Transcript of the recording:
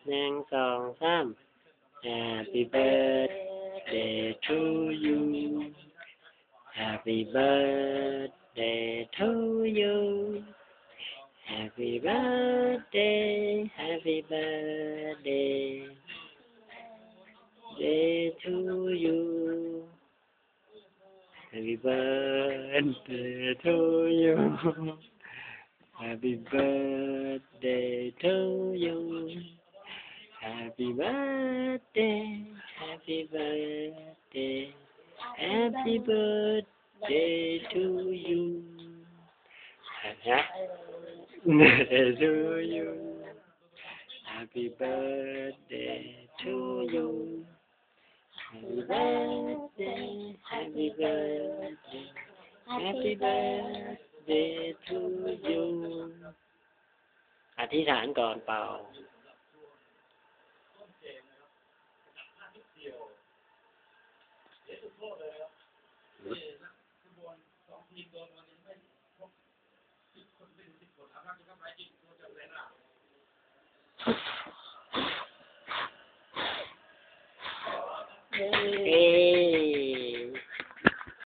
1 2 3 Happy birthday to you Happy birthday to you Happy birthday Happy birthday day to you Happy birthday to you Happy birthday to you Happy birthday Happy birthday Happy birthday to you Happy to you Happy birthday to you Happy birthday Happy birthday Happy birthday to you อธิษฐานก่อนเป่าเอ๊